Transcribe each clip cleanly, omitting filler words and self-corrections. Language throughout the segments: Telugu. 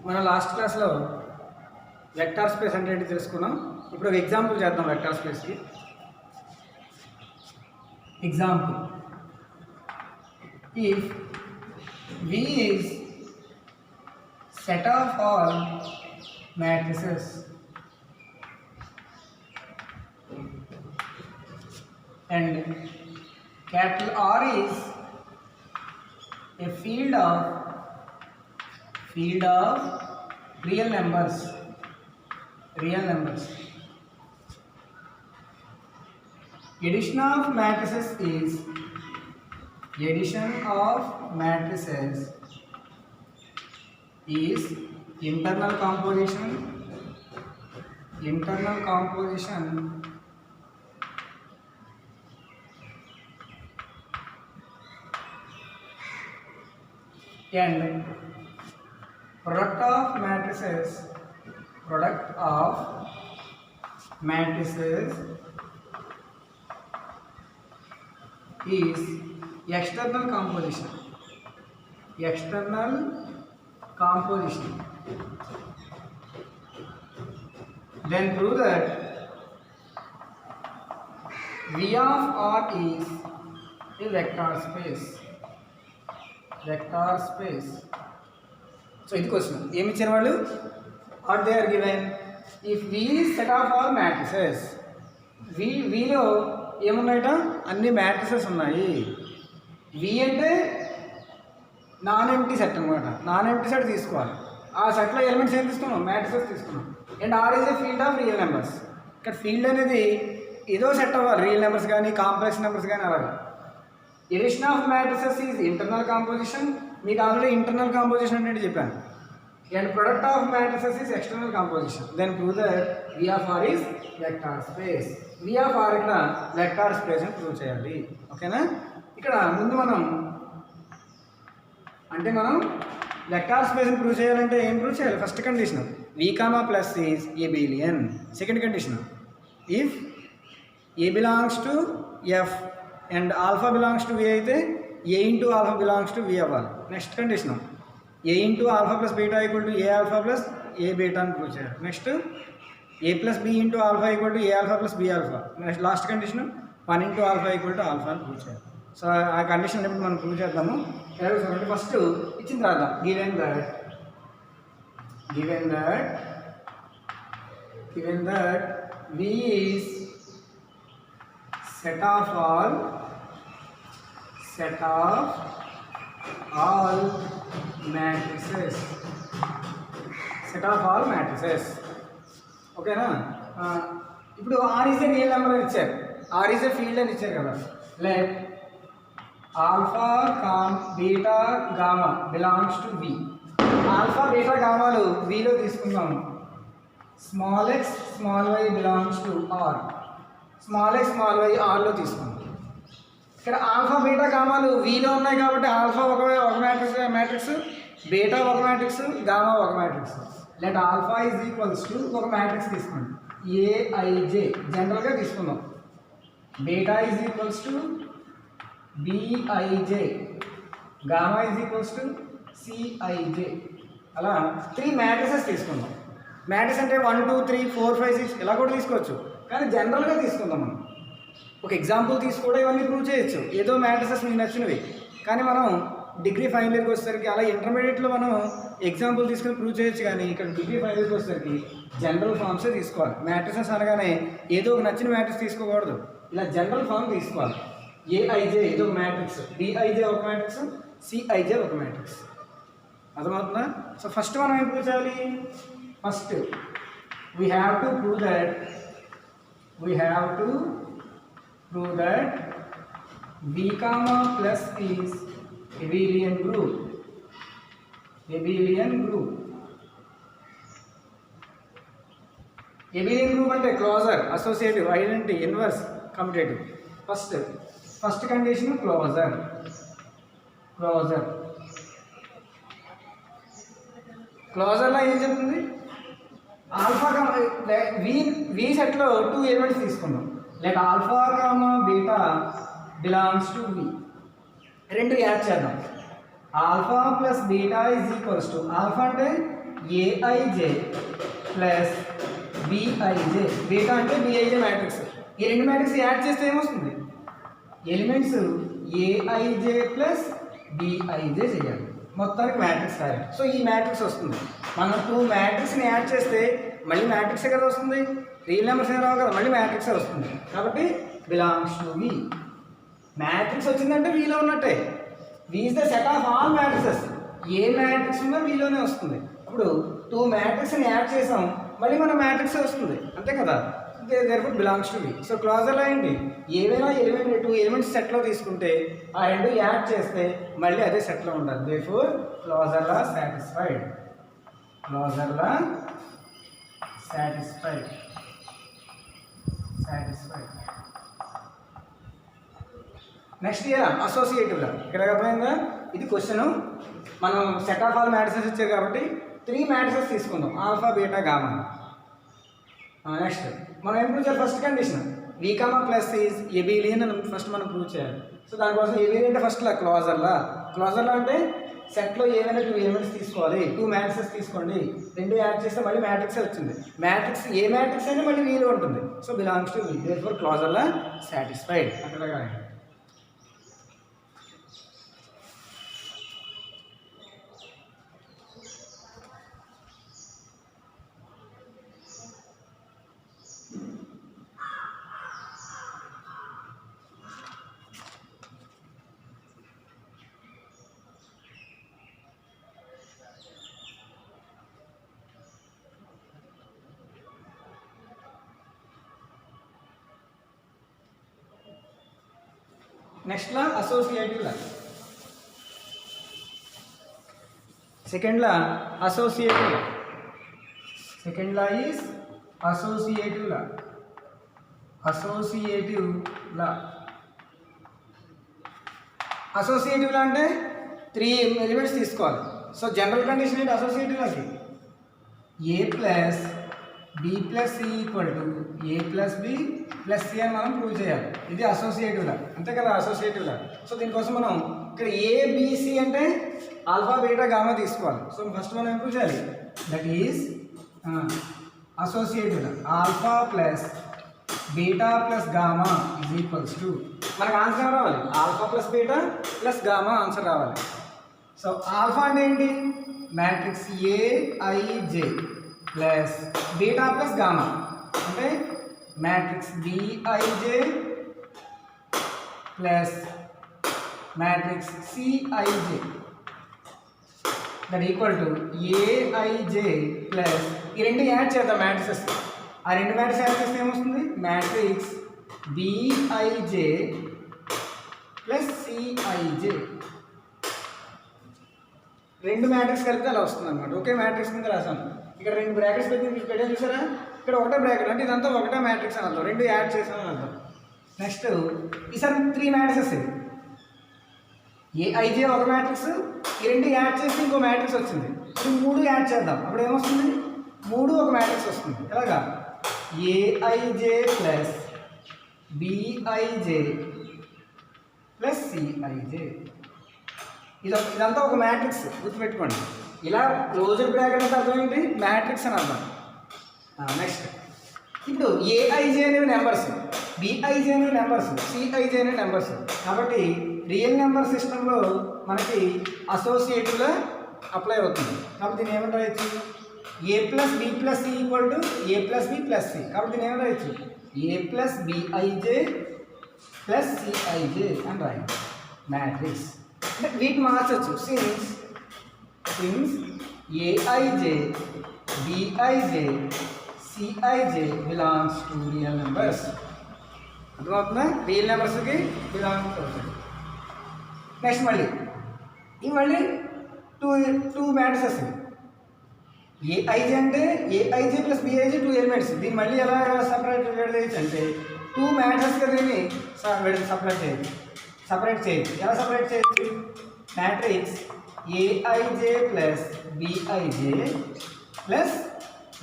మన లాస్ట్ క్లాస్లో వెక్టార్ స్పేస్ అంటే ఏంటి తెలుసుకున్నాం. ఇప్పుడు ఒక ఎగ్జాంపుల్ చేద్దాం వెక్టార్ స్పేస్కి. Example, if V is set of all matrices and capital R is a field of real numbers. Addition of matrices is internal composition and product of matrices is external composition. Then prove that V of R is a vector space. So ఇది క్వశ్చన్ ఏమి ఇచ్చారు వాళ్ళు. What they are given, if V is set of all matrices, Vలో ఏమున్నాయట, అన్ని మ్యాట్రిసెస్ ఉన్నాయి. V అంటే నాన్ ఎంప్టీ సెట్ అనమాట. నాన్ ఎంప్టీ సెట్ తీసుకోవాలి. ఆ సెట్లో ఎలిమెంట్స్ ఏం తీసుకున్నాం, మ్యాట్రిసెస్ తీసుకున్నాం. And R is a field of real numbers. ఇక్కడ ఫీల్డ్ అనేది ఏదో సెట్ అవ్వాలి, రియల్ నెంబర్స్ కానీ కాంప్లెక్స్ నెంబర్స్ కానీ అలాగా. Addition of matrices is internal composition. మీకు ఆల్రెడీ ఇంటర్నల్ కాంపోజిషన్ అంటే చెప్పాను. And product of matrices is external composition. Then prove that V of R is vector space. V of R ఇక్కడ వెక్టార్ స్పేస్ అని ప్రూవ్ చేయాలి. ఓకేనా. ఇక్కడ ముందు మనం వెక్టార్ స్పేస్ని ప్రూవ్ చేయాలంటే ఏం ప్రూవ్ చేయాలి. First condition V, plus is abelian. Second condition, if A belongs to F and alpha belongs to V అయితే A into alpha belongs to V అవ్వాలి. Next condition, A into alpha plus beta equal to A alpha plus A beta అని ప్రూవ్ చేయాలి. Next A plus B into alpha equal to A alpha plus B alpha. Next last condition 1 into alpha equal to alpha అని ప్రూవ్ చేయాలి. సో ఆ కండిషన్ ఇప్పుడు మనం ప్రూవ్ చేద్దాము. ఫస్ట్ ఇచ్చిన తర్వాత given that V is set of all matrices. ఓకేనా. ఇప్పుడు R is a real number అని ఇచ్చారు, R ఈజ్ ఏ ఫీల్డ్ అని ఇచ్చారు కదా. Let alpha beta gamma belongs to V. Alpha beta గామాలు Vలో తీసుకుందాము. Small x small y belongs to R. Small x small y ఆర్లో తీసుకుందాం. ఇక్కడ ఆల్ఫా బీటా గామాలు Vలో ఉన్నాయి కాబట్టి ఆల్ఫా ఒక మ్యాట్రిక్స్, బీటా ఒక మ్యాట్రిక్స్, గామా ఒక matrix. Let alpha is equals to ఒక మ్యాట్రిక్స్ తీసుకోండి, AIJ జనరల్గా తీసుకుందాం. Beta is equals to BIJ, gamma is equals to CIJ. అలా 3 మ్యాట్రిసెస్ తీసుకుందాం. మ్యాట్రిక్స్ అంటే 1 2 3 4 5 6 ఇలా కూడా తీసుకోవచ్చు, కానీ జనరల్గా తీసుకుందాం. మనం ఒక ఎగ్జాంపుల్ తీసుకోవడం ఇవన్నీ ప్రూవ్ చేయొచ్చు, ఏదో మ్యాట్రిసెస్ మీకు నచ్చినవి. కానీ మనం డిగ్రీ ఫైనల్ ఇయర్కి వచ్చేసరికి అలా ఇంటర్మీడియట్లో మనం ఎగ్జాంపుల్ తీసుకుని ప్రూవ్ చేయొచ్చు, కానీ ఇక్కడ డిగ్రీ ఫైనల్ ఇయర్కి వచ్చేసరికి జనరల్ ఫామ్సే తీసుకోవాలి. మ్యాట్రిసెస్ అనగానే ఏదో ఒక నచ్చిన మ్యాట్రిక్స్ తీసుకోకూడదు, ఇలా జనరల్ ఫామ్ తీసుకోవాలి. AIJ ఏదో ఒక మ్యాట్రిక్స్, BIJ ఒక మ్యాట్రిక్స్, CIJ ఒక మ్యాట్రిక్స్. అర్థమవుతుందా. సో ఫస్ట్ మనం ఏం ప్రూవ్ చేయాలి. First we have to prove that V, plus is abelian group. Abelian group అంటే closure, associative, identity, inverse, commutative. First condition closure. క్లోజర్లో ఏం చెప్తుంది, ఆల్ఫా వి సెట్లో 2 ఎలిమెంట్స్ తీసుకున్నాం. Like alpha beta belongs to V. రెండు యాడ్ చేద్దాం. Alpha plus beta is equals to, alpha అంటే ఏఐజే ప్లస్ బిఐజే, బీటా అంటే బిఐజే మ్యాట్రిక్స్. ఈ రెండు మ్యాట్రిక్స్ యాడ్ చేస్తే ఏమొస్తుంది? ఎలిమెంట్స్ ఏఐజే ప్లస్ బిఐజే చేయాలి, మొత్తానికి మ్యాట్రిక్స్ రాయాలి. సో ఈ మ్యాట్రిక్స్ వస్తుంది. మనం 2 మ్యాట్రిక్స్ని యాడ్ చేస్తే మళ్ళీ మ్యాట్రిక్సే కదా వస్తుంది, రియల్ నెంబర్స్ ఏం రావు కదా, మళ్ళీ మ్యాట్రిక్సే వస్తుంది. కాబట్టి బిలాంగ్స్ టు వి. మ్యాట్రిక్స్ వచ్చిందంటే వీలో ఉన్నట్టే. V is the set of all matrices. A matrix ఉన్నా వీలోనే వస్తుంది. అప్పుడు 2 మ్యాట్రిక్స్ని యాడ్ చేసాం, మళ్ళీ మన మ్యాట్రిక్సే వస్తుంది, అంతే కదా. Therefore belongs to V. So క్లాజర్లో ఏంటి, ఏవైనా ఎలిమెంట్ 2 ఎలిమెంట్స్ సెట్లో తీసుకుంటే ఆ రెండు యాడ్ చేస్తే మళ్ళీ అదే సెట్లో ఉండాలి. Therefore closure law satisfied. Closure law satisfied. Next year associative law. ఇక్కడ అర్థమైందా? ఇది క్వశ్చన్. మనం సెట్ ఆఫ్ ఆల్ మ్యాట్రిసెస్ ఇచ్చారు కాబట్టి 3 మ్యాట్రిసెస్ తీసుకుందాం, ఆల్ఫా బీటా గామా. నెక్స్ట్ మనం ఏం ప్రూవ్ చేయాలి? First condition V comma plus is abelian అని ఫస్ట్ మనం ప్రూవ్ చేయాలి. సో దానికోసం ఎబిలియన్ అంటే ఫస్ట్ లా క్లాజర్లా. క్లాజర్లా అంటే సెట్లో ఏమైనా 2 ఎలిమెంట్స్ తీసుకోవాలి, 2 మ్యాట్రిసెస్ తీసుకోండి, 2 యాడ్ చేస్తే మళ్ళీ మ్యాట్రిక్సే వచ్చింది. మ్యాట్రిక్స్ ఏ మ్యాట్రిక్స్ అయినా మళ్ళీ వీలో ఉంటుంది. So belongs to V. Therefore closure law satisfied. అక్కడ next law associative law. Second law associative law. Second law is associative law. Associative law. Associative law అంటే 3 ఎలిమెంట్స్ తీసుకోవాలి. సో జనరల్ కండిషన్ ఏంటి అసోసియేటివ్ లాకి? A plus B plus C equal to A plus B plus C అని మనం ప్రూవ్ చేయాలి. ఇది అసోసియేటివ్ లా, అంతే కదా అసోసియేటివ్ లా. సో దీనికోసం మనం ఇక్కడ ఏబిసి అంటే ఆల్ఫా బీటా గామా తీసుకోవాలి. సో ఫస్ట్ మనం ఏం ప్రూవ్ చేయాలి? That is associative law. Alpha plus beta plus gamma is equals to, మనకు ఆన్సర్ రావాలి alpha plus beta plus gamma answer రావాలి. సో ఆల్ఫా అంటే ఏంటి? Matrix a i j plus beta plus gamma అంటే matrix b i j plus matrix c i j that equal to a i j plus ఈ రెండు యాడ్ చేద్దాం మ్యాట్రిసెస్. ఆ రెండు మ్యాట్రిక్స్ యాడ్ చేస్తే ఏమొస్తుంది? Matrix b i j plus c i j. రెండు మ్యాట్రిక్స్ కలిపితే అలా వస్తుంది అనమాట. ఒకే మ్యాట్రిక్స్ కింద రాసాను. ఇక్కడ 2 బ్రాకెట్స్ పెట్టాను చూసారా? ఇక్కడ ఒకటే బ్రాకెట్ అంటే ఇదంతా ఒకటే మ్యాట్రిక్స్ అని అర్థం, 2 యాడ్ చేసాను అని అర్థం. నెక్స్ట్ ఈసారి 3 మ్యాట్రిసెస్. ఏఐజే ఒక మ్యాట్రిక్స్, ఈ 2 యాడ్ చేసి ఇంకో మ్యాట్రిక్స్ వచ్చింది. ఇది 3 యాడ్ చేద్దాం, అప్పుడు ఏమొస్తుంది? 3 ఒక మ్యాట్రిక్స్ వస్తుంది. ఎలాగా? A i j plus b i j plus c i j. ఇదంతా ఒక మ్యాట్రిక్స్, గుర్తుపెట్టుకోండి. ఇలా క్లోజ్డ్ బ్రాకెట్ అంటే అర్థం ఏంటి? మ్యాట్రిక్స్ అని అర్థం. నెక్స్ట్ ఇప్పుడు ఏఐజే అనేవి నెంబర్స్, బిఐజే అనేవి నెంబర్స్, సిఐజే అనేవి నెంబర్స్. కాబట్టి రియల్ నెంబర్ సిస్టంలో మనకి అసోసియేటివ్లో అప్లై అవుతుంది. కాబట్టి దీన్ని ఏమని రాయొచ్చు? A plus B plus C equal to A plus B plus C. కాబట్టి దీన్ని ఏమని రాయొచ్చు? A plus b i j plus c i j అని రాయండి మ్యాట్రిక్స్. అంటే వీటిని మార్చచ్చు. Since a i j b i j c i j belongs to real numbers. అర్థమవుతుందా? రియల్ నెంబర్స్కి బిలాంగ్స్ అవుతుంది. నెక్స్ట్ మళ్ళీ మళ్ళీ 2 మ్యాట్రిసెస్. ఏఐజే అంటే ఏఐజే ప్లస్ బిఐజే 2 ఎలిమెంట్స్. దీన్ని మళ్ళీ ఎలా సపరేట్ చేయొచ్చు అంటే 2 మ్యాట్రిసెస్గా దీన్ని సపరేట్ చేయొచ్చు. ఎలా సపరేట్ చేయొచ్చు? Matrix a i j plus b i j plus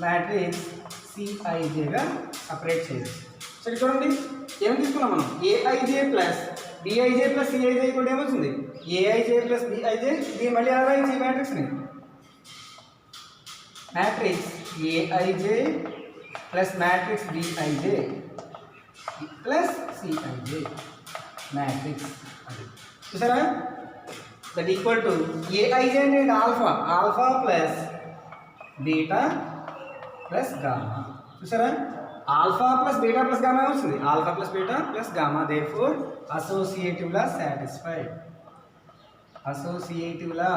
matrix సిఐజేగా సపరేట్ చేయొచ్చు. సో ఇక్కడ చూడండి ఏమి తీసుకున్నాం మనం? A i j plus b i j plus c i j కూడా ఏమవుతుంది? A i j plus b i j. దీన్ని మళ్ళీ ఎలా రాయొచ్చు ఈ మ్యాట్రిక్స్ని? Matrix a i j plus matrix b i j plus c i j matrix అది చూసారా. దట్ ఈక్వల్ టు ఏఐజ అంటే alpha, alpha plus beta plus gamma. చూసారా, alpha plus beta plus gamma వస్తుంది, alpha plus beta plus gamma. Therefore associative లా సాటిస్ఫైడ్, అసోసియేటివ్ లా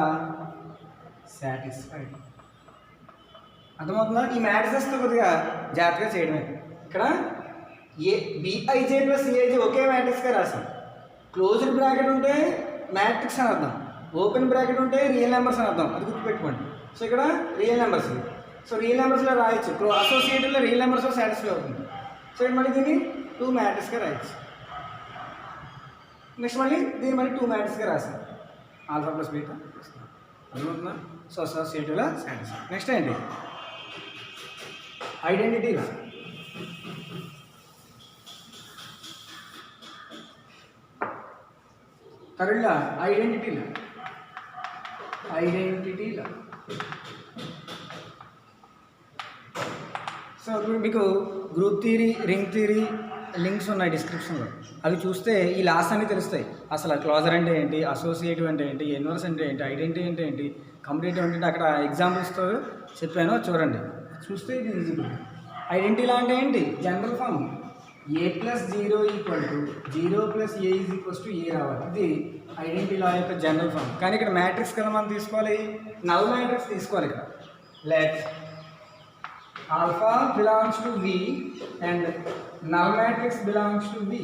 సాటిస్ఫైడ్. అర్థమవుతుందా? ఈ మ్యాట్రిసెస్తో కొద్దిగా జాగ్రత్తగా చేయడమే. ఇక్కడ బిఐజే ప్లస్ సిఐజే ఒకే మ్యాట్రిక్స్గా రాసాం. క్లోజ్డ్ బ్రాకెట్ ఉంటే మ్యాట్రిక్స్ అని అర్థం, ఓపెన్ బ్రాకెట్ ఉంటే రియల్ నెంబర్స్ అని అర్థం, అది గుర్తుపెట్టుకోండి. సో ఇక్కడ రియల్ నెంబర్స్, సో రియల్ నెంబర్స్లో రాయొచ్చు, అసోసియేటివ్లో రియల్ నెంబర్స్లో సాటిస్ఫై అవుతుంది. సో ఇక్కడ మళ్ళీ దీన్ని 2 మ్యాట్రిక్స్గా రాయొచ్చు. నెక్స్ట్ మళ్ళీ దీన్ని మళ్ళీ 2 మ్యాట్రిక్స్గా రాసాం, ఆల్ఫా ప్లస్ బీటా అర్థమవుతుందా. సో అసోసియేటివ్లో సాటిస్ఫై. నెక్స్ట్ ఏంటి? Identity law. Third law identity law, identity law. So ఇప్పుడు మీకు group theory, ring theory links ఉన్నాయి డిస్క్రిప్షన్లో, అవి చూస్తే ఈ లాస్ అన్నీ తెలుస్తాయి. అసలు క్లోజర్ అంటే ఏంటి, అసోసియేటివ్ అంటే ఏంటి, ఇన్వర్స్ అంటే ఏంటి, ఐడెంటిటీ అంటే ఏంటి, కంప్లీటివ్ అంటే అక్కడ ఎగ్జాంపుల్స్తో చెప్పాను, చూడండి. చూస్తే ఇది ఈజీ. ఐడెంటిటీలా అంటే ఏంటి? General form A plus 0 equal to 0 plus A is equals to A రావాలి. ఇది ఐడెంటిటీలా యొక్క జనరల్ ఫామ్. కానీ ఇక్కడ మ్యాట్రిక్స్ కదా మనం తీసుకోవాలి, నల్ మ్యాట్రిక్స్ తీసుకోవాలి. ఇక్కడ let alpha belongs to V and null matrix belongs to V.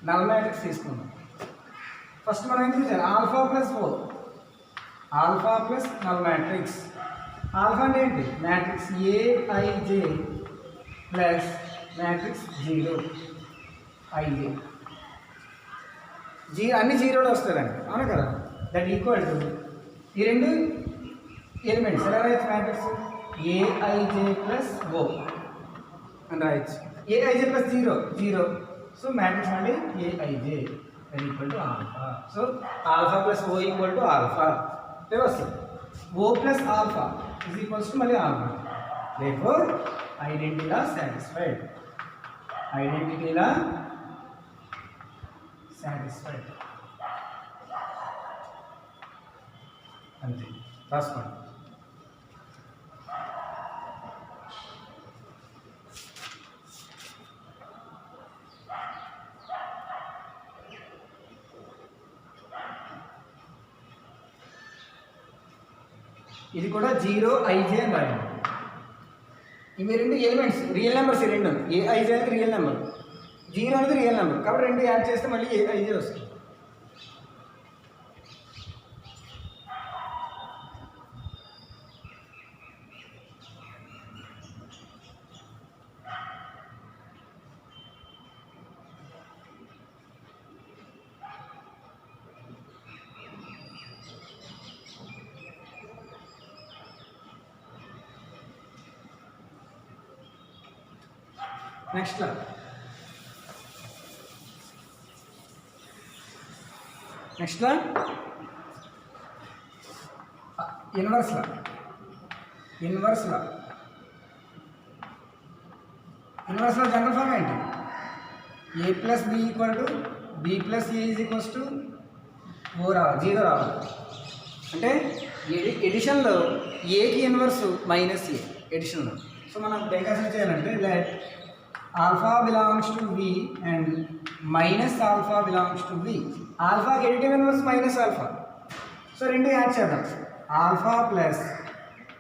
Null matrix తీసుకుందాం. ఫస్ట్ మనం ఏం చూసాం? Alpha plus O, alpha plus null matrix. Alpha అంటే ఏంటి? Matrix a i j plus matrix 0 i j. అన్ని జీరోలు వస్తారండి, అవునా కదా. దట్ ఈక్వల్ టు ఈ రెండు ఎలిమెంట్స్ ఎలా రాయొచ్చు? మ్యాట్రిక్స్ ఏఐజే ప్లస్ ఓ అని రాయొచ్చు. A i j plus 0. సో మ్యాట్రిక్స్ మళ్ళీ a i j that equal to alpha. So alpha plus O equal to alpha వస్తుంది. O plus alpha is equals to మళ్ళీ alpha. Therefore identity law satisfied, identity law satisfied. అంతే, రాసుకోండి. ఇది కూడా 0 ఐజే అని రాయండి. ఇవి రెండు ఎలిమెంట్స్ రియల్ నెంబర్స్, ఈ రెండు ఏఐజే అనేది రియల్ నెంబర్, 0 అనేది రియల్ నెంబర్, కాబట్టి రెండు యాడ్ చేస్తే మళ్ళీ ఏఐజే వస్తుంది. Next inverse law. Inverse law general form ఏంటి? ఏ plus B equal to B plus A is equals to O రావాలి, 0 రావాలి. అంటే ఎడిషన్లో ఏకి ఇన్వర్స్ మైనస్ ఏ ఎడిషన్లో. సో మనం డెకాషన్ చేయాలంటే let alpha belongs to V and minus alpha belongs to V. ఆల్ఫాకి additive inverse minus alpha, so రెండు యాడ్ చేద్దాం. ఆల్ఫా ప్లస్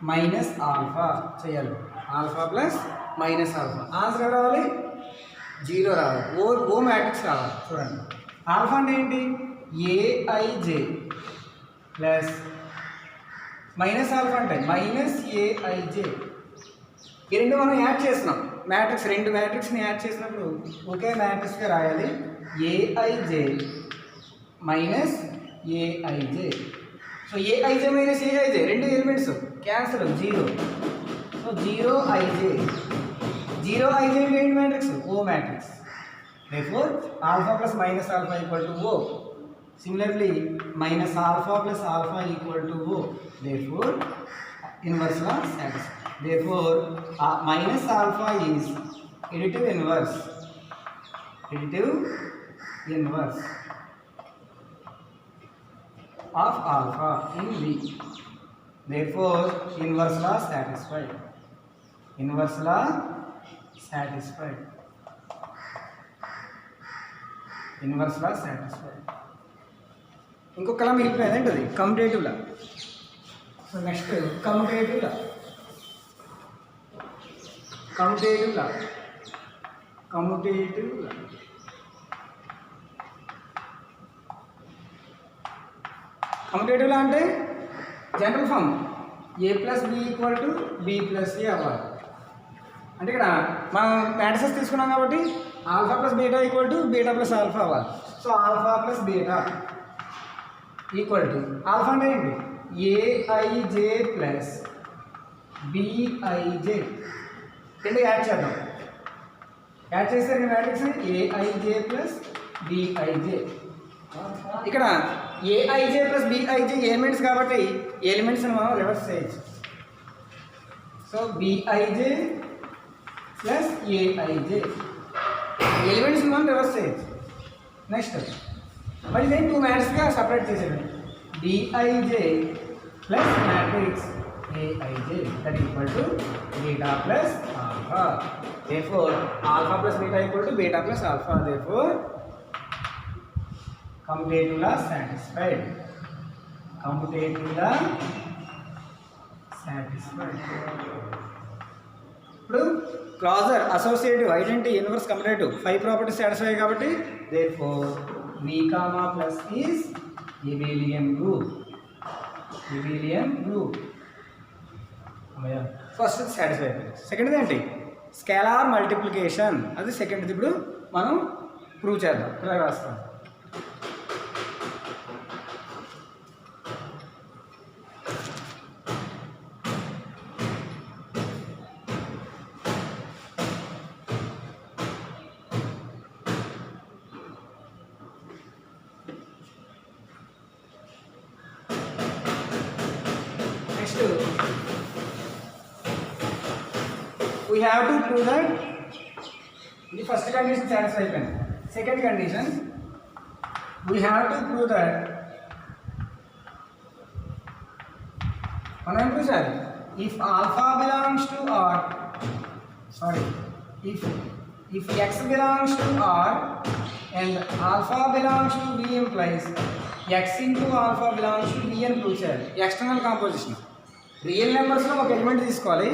మైనస్ ఆల్ఫా చేయాలి, alpha plus minus alpha. Answer రావాలి 0 రావాలి, ఓ మ్యాట్రిక్స్ రావాలి. చూడండి, ఆల్ఫా అంటే ఏంటి? ఏఐజే ప్లస్ మైనస్ ఆల్ఫా అంటే మైనస్ ఏఐజే. ఈ రెండు మనం యాడ్ చేస్తున్నాం మ్యాట్రిక్స్, రెండు మ్యాట్రిక్స్ని యాడ్ చేసినప్పుడు ఒకే మ్యాట్రిక్స్గా రాయాలి, A I J minus A I J. So A I J minus A I J రెండు ఎలిమెంట్స్ క్యాన్సల్, 0. సో 0 ఐజే అంటే ఏంటి? Matrix O matrix. Therefore alpha plus minus alpha equal to O. Similarly minus alpha plus alpha equal to O. Therefore inverse law satisfied. Therefore minus alpha is additive inverse of alpha in V. Therefore inverse law satisfied. ఇంకొకలా మిగిలిపోయింది ఏంటది commutative law. So next commutative law. Commutative law అంటే general form a plus B equal to B plus C అవ్వాలి. అంటే ఇక్కడ మనం మ్యాట్రిసెస్ తీసుకున్నాం కాబట్టి alpha plus beta equal to beta plus alpha అవ్వాలి. So alpha plus beta equal to alpha అంటే ఏంటి ఏఐజే ప్లస్ బిఐజే రెండు యాడ్ చేద్దాం. యాడ్ చేస్తే మ్యాట్రిక్స్ ఏఐజే ప్లస్ బిఐజే. ఇక్కడ ఏఐజే ప్లస్ బిఐజే ఎలిమెంట్స్ కాబట్టి ఎలిమెంట్స్ మనం రివర్స్ చేయొచ్చు. So b i j plus a i j elements మనం రివర్స్ చేయొచ్చు. నెక్స్ట్ మరి నేను 2 మ్యాట్రిక్స్గా సపరేట్ చేసేది d i j plus matrix a i j that equal to beta plus alpha. therefore alpha plus beta equal to beta plus alpha. therefore commutative law satisfied. ఇప్పుడు closure associative identity inverse commutative 5 properties satisfy కాబట్టి therefore V comma plus is abelian group. First satisfy అయిపోయింది. సెకండ్ ఏంటి స్కేలార్ మల్టిప్లికేషన్, అది సెకండ్. ఇప్పుడు మనం ప్రూవ్ చేద్దాం. ఇలా రాస్తాం. We have to prove that the first condition satisfied. Second condition, we have to prove that if alpha belongs to R, if x belongs to R and alpha belongs to V implies x into alpha belongs to V and prove చేయాలి. External composition రియల్ నెంబర్స్లో ఒక ఎలిమెంట్ తీసుకోవాలి,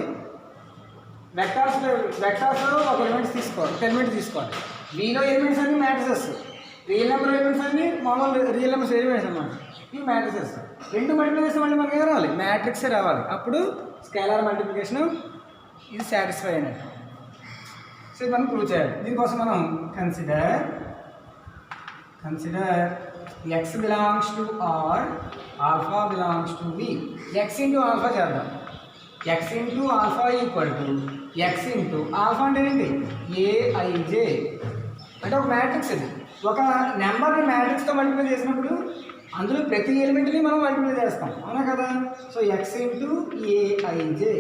వెక్టార్స్లో ఒక ఎలిమెంట్ తీసుకోవాలి. వీలో ఎలిమెంట్స్ అన్ని మ్యాట్రిసెస్, రియల్ నెంబర్ ఎలిమెంట్స్ అన్ని మామూలు రియల్ నెంబర్స్ ఎలిమెంట్స్ అన్నమాట. ఇవి మ్యాట్రిసెస్. రెండు మల్టిప్లికేషన్ మళ్ళీ మనకి ఏం రావాలి, మ్యాట్రిక్సే రావాలి. అప్పుడు స్కేలార్ మల్టిప్లికేషన్ ఇది సాటిస్ఫై అయినట్టు. సో ఇది మనం ప్రూవ్ చేయాలి. దీనికోసం మనం consider x belongs to R, alpha belongs to V. x into alpha చేద్దాం. x into alpha equal to x into alpha అంటే ఏంటి ఏఐజే. అంటే ఒక మ్యాట్రిక్స్. ఇది ఒక నెంబర్ని మ్యాట్రిక్స్తో మల్టిప్లై చేసినప్పుడు అందులో ప్రతి ఎలిమెంట్ని మనం మల్టిప్లై చేస్తాం, అవునా కదా. So x into AIJ.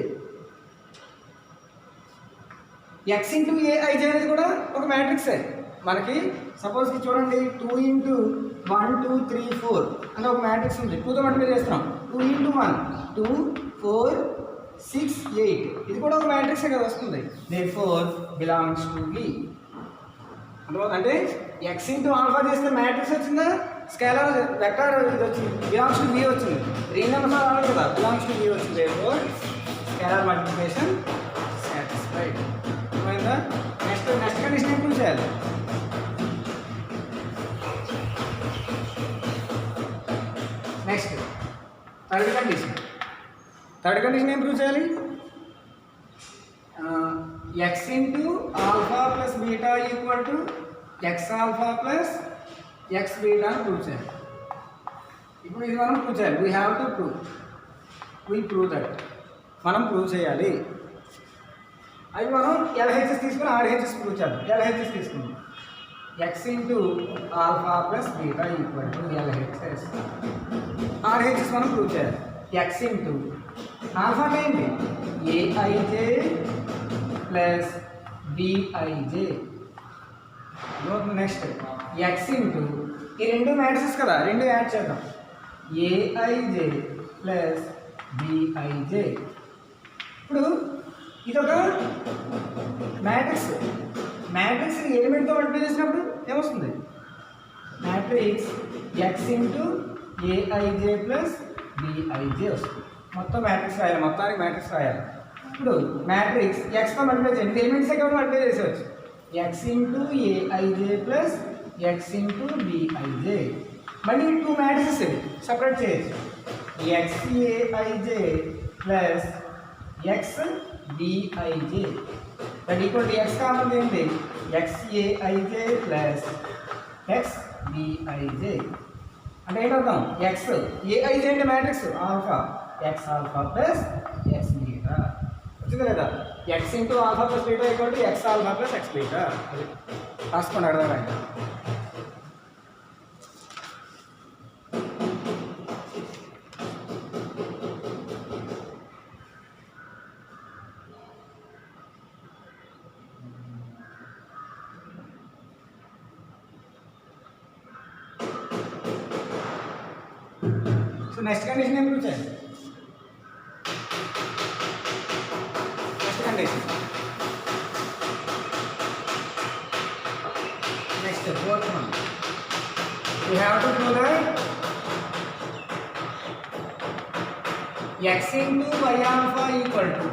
x into AIJ అనేది కూడా ఒక మ్యాట్రిక్సే. మనకి సపోజ్కి చూడండి 2 into 1 2 3 4 అంటే ఒక మ్యాట్రిక్స్ ఉంది. 2తో మల్టిప్లై చేస్తున్నాం. 2 into 1 2 4 6 8 ఇది కూడా ఒక మ్యాట్రిక్సే కదా వస్తుంది. therefore belongs to V. అంటే x into ఆల్ఫా చేస్తే మ్యాట్రిక్స్ వచ్చిందా, స్కేలార్ వెక్టార్ ఇది వచ్చింది, belongs to V వచ్చింది. రియల్ నెంబర్స్ రావాలి కదా, belongs to V వచ్చింది. therefore scalar multiplication satisfied. అర్థమైందా. నెక్స్ట్ కండిషన్ ఇంప్రూవ్ చేయాలి. నెక్స్ట్ థర్డ్ కండిషన్ ఏం ప్రూవ్ చేయాలి. x into alpha plus beta equal to x alpha plus x beta అని ప్రూవ్ చేయాలి. ఇప్పుడు ఇది మనం ప్రూవ్ చేయాలి. We have to prove that మనం ప్రూవ్ చేయాలి. అవి మనం LHS తీసుకుని RHS ప్రూవ్ చేద్దాం. LHS తీసుకుందాం. x into alpha plus beta equal to LHS. RHS మనం ప్రూవ్ చేయాలి. ఎక్స్ ఇంటూ ఆల్ఫా ఏంటి a i j plus b i j. Next x into ఈ రెండు మ్యాట్రిసెస్ కదా, రెండు యాడ్ చేద్దాం. A i j plus b i j. ఇప్పుడు ఇదొక మ్యాట్రిక్స్. మ్యాట్రిక్స్ ఎలిమెంట్తో మల్టిప్లై చేసినప్పుడు ఏమొస్తుంది? Matrix x into AIJ plus b i j వస్తుంది. మొత్తం మ్యాట్రిక్స్ రాయాలి, మొత్తానికి మ్యాట్రిక్స్ రాయాలి. ఇప్పుడు మ్యాట్రిక్స్ ఎక్స్తో మల్టిప్లై చేయండి, ఎలిమెంట్సే కాబట్టి మల్టిప్లై చేసేవచ్చు. X into AIJ plus x into b i j. మళ్ళీ టూ మ్యాట్రిక్స్ ఇవి సపరేట్ చేయొచ్చు. X a i j plus x b i j that equal to x కావాలి ఏంటి x a i j plus x b i j. అంటే ఏంటర్థం? ఎక్స్ ఏఐజే అంటే matrix alpha, x alpha plus x beta వచ్చింది లేదా? X into alpha plus beta equal to x alpha plus x beta. అది రాసుకోండి అడగడానికి. సో నెక్స్ట్ కండిషన్ ఏం ప్రూవ్ చేయాలి? Next condition next fourth one. We have to prove that x into y alpha equal to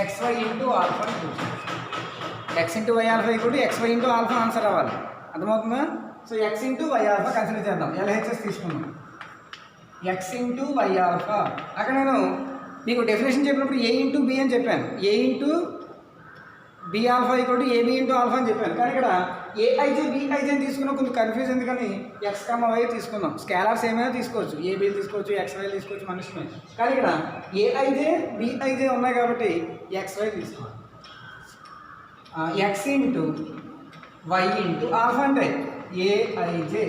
xy into alpha. x into y alpha equal to xy into alpha answer రావాలి. అర్థమవుతుందా? So x into y alpha consider చేద్దాం. LHS తీసుకున్నాం. x into y alpha. అక్కడ నేను మీకు డెఫినేషన్ చెప్పినప్పుడు a into b అని చెప్పాను. a into b alpha equal to ab into alpha అని చెప్పాను. కానీ ఇక్కడ ఏఐజే బిఐజే అని తీసుకున్నాం, కొంచెం కన్ఫ్యూజ్ ఎందుకని ఎక్స్ వై తీసుకుందాం. స్కేలార్స్ ఏమైనా తీసుకోవచ్చు, ఏబీ తీసుకోవచ్చు, XY తీసుకోవచ్చు, మనిషిమే. కానీ ఇక్కడ ఏఐజే బిఐజే ఉన్నాయి కాబట్టి XY తీసుకోవాలి. X into y into alpha అంటే ఏఐజే.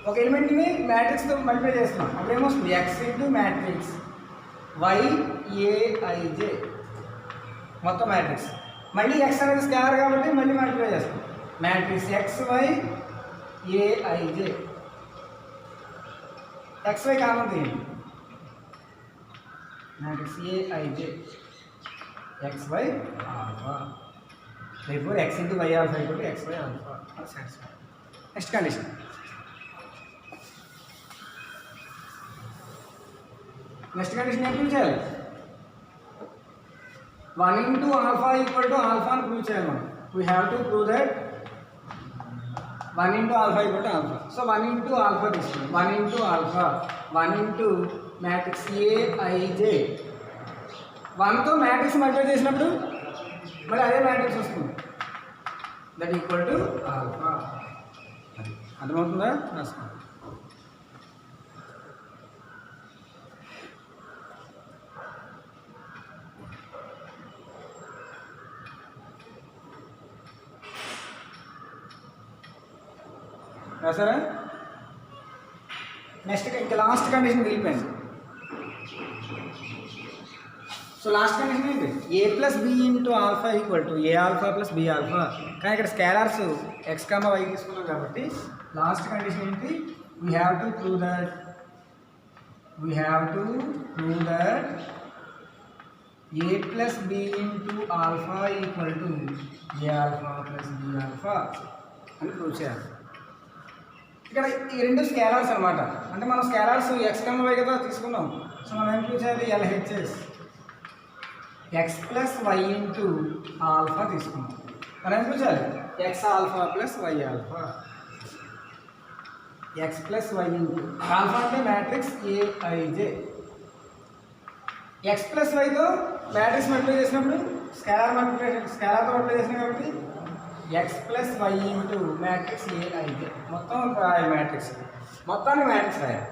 ఒక ఎలిమెంట్ని మ్యాట్రిక్స్తో మల్టిప్లై చేస్తున్నాం, అప్పుడు ఏమొస్తుంది? X into matrix y a i j మొత్తం మ్యాట్రిక్స్. మళ్ళీ ఎక్స్ అనేది స్కేలార్ కాబట్టి మళ్ళీ మల్టిప్లై చేస్తాం. Matrix XY a i j. XY common తీయండి. Matrix a i j XY alpha. therefore x into y alpha equal to XY alpha. Next condition. Next condition ఏం ప్రూవ్ చేయాలి? 1 into alpha equal to alpha అని ప్రూవ్ చేయాలి మనం. we have to prove that 1 into alpha equal to alpha. So 1 into alpha తీసుకుందాం. 1 into alpha 1 into matrix a i j. 1తో మ్యాట్రిక్స్ మల్టిప్లై చేసినప్పుడు మరి అదే మ్యాట్రిక్స్ వస్తుంది, దట్ ఈక్వల్ టు ఆల్ఫా. అర్థమవుతుందా? రాసుకోండి. రాసారా? నెక్స్ట్ ఇంకా లాస్ట్ కండిషన్ మిగిలిపోయింది. సో లాస్ట్ కండిషన్ ఏంటి? ఏ plus b into alpha equal to a alpha plus b alpha. కానీ ఇక్కడ స్కేలార్స్ ఎక్స్ వై తీసుకున్నాం కాబట్టి లాస్ట్ కండిషన్ ఏంటి? We have to prove that a plus b into alpha equal to a alpha plus b alpha అని ప్రూవ్ చేయాలి. ఇక్కడ ఈ రెండు స్కేలార్స్ అనమాట. అంటే మనం స్కేలార్స్ ఎక్స్ వై కదా తీసుకున్నాం. సో మనం ఏం ప్రూవ్ చేయాలి? LHS x plus why into alpha తీసుకున్నాం. మనం ఏం ప్రూవ్ చేయాలి? X alpha plus y alpha. X plus why into alpha అంటే మ్యాట్రిక్స్ ఏఐజే. ఎక్స్ ప్లస్ వైతో మ్యాట్రిక్స్ మల్టిప్లై చేసినప్పుడు స్కేలార్తో మల్టిప్లై చేసినాం కాబట్టి x plus why into matrix a i j. మొత్తం రాయాలి మ్యాట్రిక్స్, మొత్తానికి మ్యాట్రిక్స్ రాయాలి.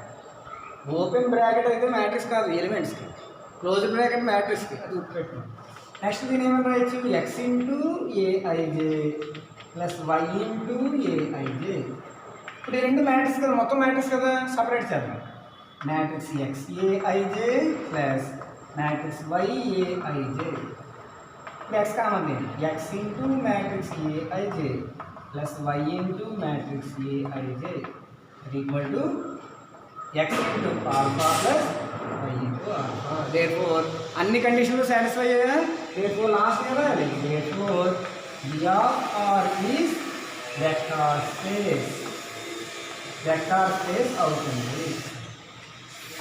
ఓపెన్ బ్రాకెట్ అయితే మ్యాట్రిక్స్ కాదు, ఎలిమెంట్స్కి. క్లోజ్ బ్రాకెట్ మ్యాట్రిక్స్కి, అది గుర్తుపెట్టుకోండి. నెక్స్ట్ దీని ఏమైనా రాయొచ్చు? X into AIJ plus why into A I J. ఇప్పుడు ఈ రెండు మ్యాట్రిక్స్ కదా, మొత్తం మ్యాట్రిక్స్ కదా, సపరేట్ చేద్దాం. matrix Xaij plus matrix Yaij. X common then X into matrix Aij plus Y into matrix Aij is equal to X into alpha plus Y into alpha. Therefore अन्य conditions satisfy है. Therefore last क्या है? Therefore V of R is vector space. Vector space అవుతుంది.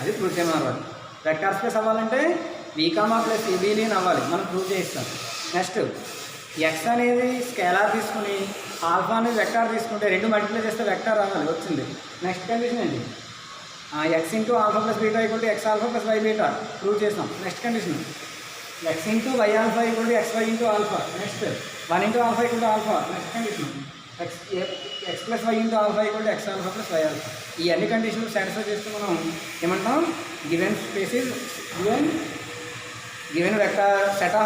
అది ప్రూవ్ చేయమన్నారు. వెక్టర్ స్పేస్ అవ్వాలంటే V, ప్లస్ ఏబీని అవ్వాలి. మనం ప్రూవ్ చేస్తాం. నెక్స్ట్ ఎక్స్ అనేది స్కేలార్ తీసుకుని ఆల్ఫా అనేది వెక్టార్ తీసుకుంటే రెండు మల్టిప్లై చేస్తే వెక్టార్ రావాలి, వచ్చింది. నెక్స్ట్ కండిషన్ ఏంటి? X into alpha plus beta equal to x alpha plus y beta prove చేస్తాం. Next condition x into y alpha equal to x y into alpha. Next 1 into alpha equal to alpha. Next condition x plus why into alpha equal to x alpha plus y alpha. ఈ అన్ని కండిషన్లు సాటిస్ఫై చేస్తే మనం ఏమంటాం? Given space is given vector set of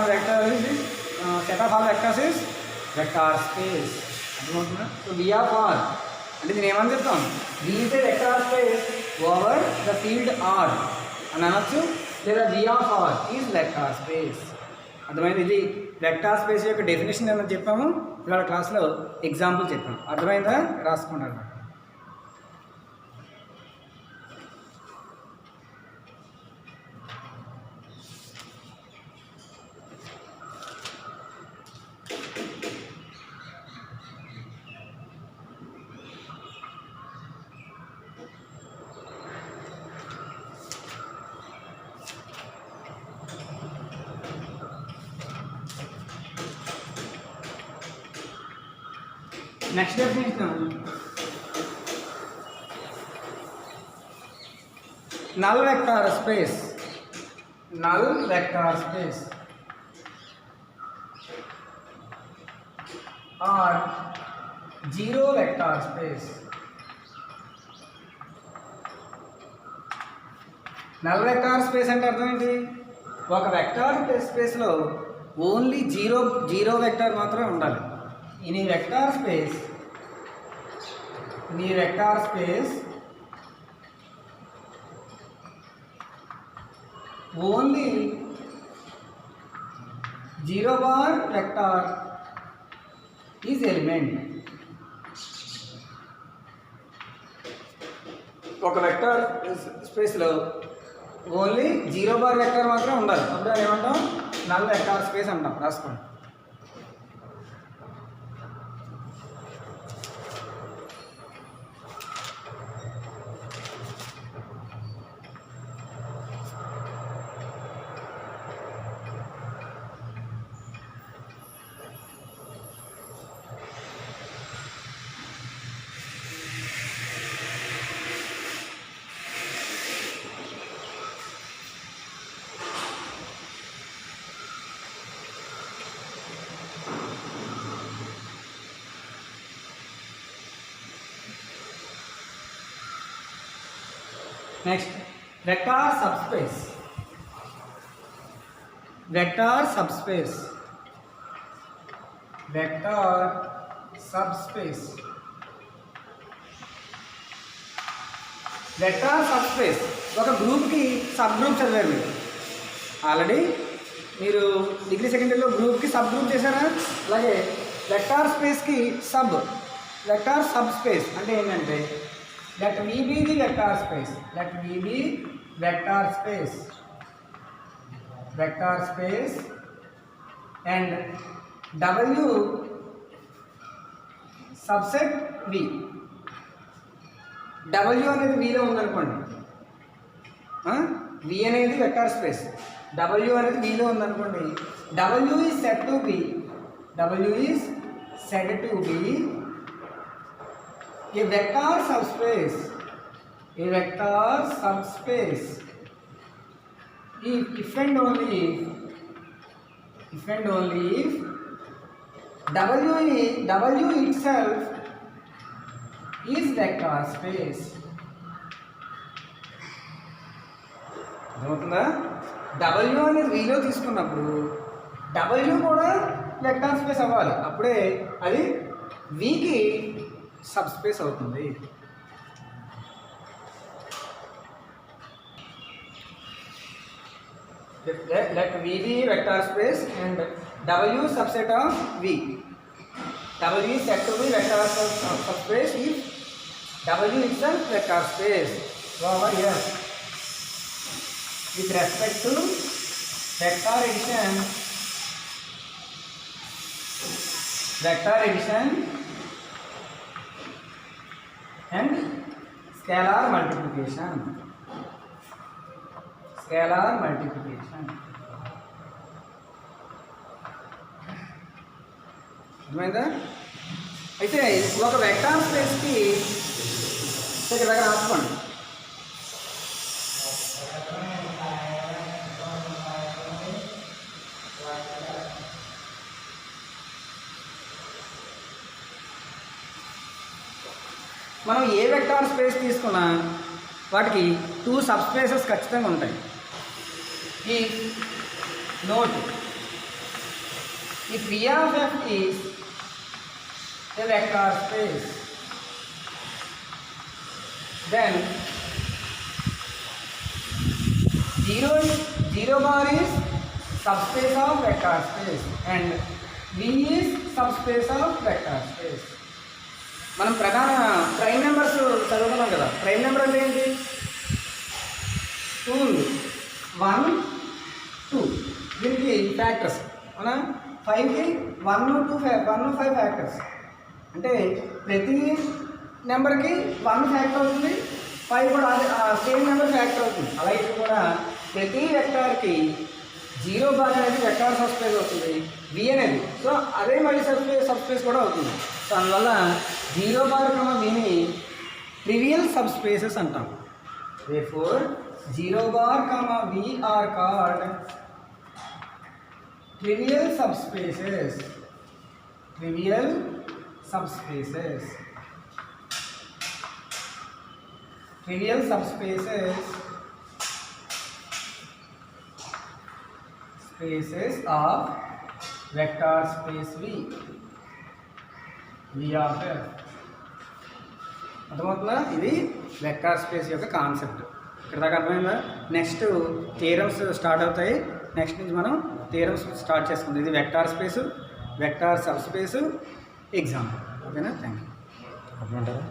all vectors is vector space. అర్థమవుతుందా? సో V of R అంటే దీని ఏమని చెప్తాం? V is a vector space over the field R అని అనొచ్చు, లేదా V of R is vector space. అర్థమైంది? ఇది వెక్టర్ స్పేస్ యొక్క డెఫినేషన్ ఏమని చెప్పాము, ఇవాళ క్లాస్లో ఎగ్జాంపుల్ చెప్పాము. అర్థమైందా? రాసుకున్నాను. Next definition null vector space or zero vector space. null vector space అంటే అర్థం ఏంటి? ఒక వెక్టార్ స్పేస్లో ఓన్లీ జీరో వెక్టార్ మాత్రమే ఉండాలి. in a vector space only 0 bar vector is element. ఒక వెక్టర్ స్పేస్లో ఓన్లీ 0 బార్ వెక్టర్ మాత్రం ఉండాలి. అప్పుడు ఏమంటాం? నల్ వెక్టర్ స్పేస్ అంటాం. రాసుకోండి. Next, vector subspace. Vector subspace ఒక గ్రూప్కి సబ్ గ్రూప్ చదివారు మీరు ఆల్రెడీ. మీరు డిగ్రీ సెకండ్ ఇయర్లో గ్రూప్కి సబ్ గ్రూప్ చేశారా? అలాగే వెక్టార్ స్పేస్కి వెక్టార్ సబ్ స్పేస్ అంటే ఏంటంటే let V be the vector space and W subset V. W అనేది V లో ఉందనుకోండి, V అనేది వెక్టర్ స్పేస్, W అనేది V లో ఉందనుకోండి, W is said to be a vector subspace if and only if W itself is vector space. అర్థమవుతుందా? W అనేది V లో తీసుకున్నప్పుడు W కూడా వెక్టర్ స్పేస్ అవ్వాలి, అప్పుడే అది Vకి సబ్ స్పేస్ అవుతుంది. let V be vector space and W subset of V. W is said to be vector subspace if W itself vector space. So over here, with respect to vector addition and scalar multiplication. అర్థమైందా? అయితే ఒక వెక్టార్ స్పేస్కి ఇక్కడ దగ్గర రాసుకోండి. మనం ఏ వెక్టార్ స్పేస్ తీసుకున్నా వాటికి 2 సబ్ స్పేసెస్ ఖచ్చితంగా ఉంటాయి. ఈ note if V of f is a vector space, then 0 bar is subspace of vector space and V is subspace of vector space. మనం ప్రధాన ప్రైమ్ నెంబర్స్ చదువుకున్నాం కదా. ప్రైమ్ నెంబర్ అంటే ఏంటి? 2 ఉంది, 1 2, దీనికి ఫ్యాక్టర్స్ అవునా? 5కి 1 2 5 ఫ్యాక్టర్స్ అంటే ప్రతి నెంబర్కి 1 ఫ్యాక్టర్ అవుతుంది, 5 కూడా సేమ్ నెంబర్ ఫ్యాక్టర్ అవుతుంది. అలాగే కూడా ప్రతి వెక్టార్కి 0 బార్ అనేది వెక్టార్ సబ్స్పేస్ అవుతుంది, V అనేది. సో అదే మళ్ళీ సబ్స్పేస్ కూడా అవుతుంది. సో అందువల్ల 0 బార్ Vని ట్రివియల్ సబ్స్పేసెస్ అంటాం. therefore 0 bar V are called trivial subspaces. Spaces of vector space V of f. అర్థమవుతుందా? ఇది వెక్టార్ స్పేస్ యొక్క కాన్సెప్ట్. ఇక్కడ దాకా అర్థమైందా? నెక్స్ట్ థియరమ్స్ స్టార్ట్ అవుతాయి. నెక్స్ట్ నుంచి మనం థియరమ్స్ స్టార్ట్ చేసుకుందాం. ఇది vector space, vector subspace, example. ఓకేనా? Thank you. అర్థమంటారా?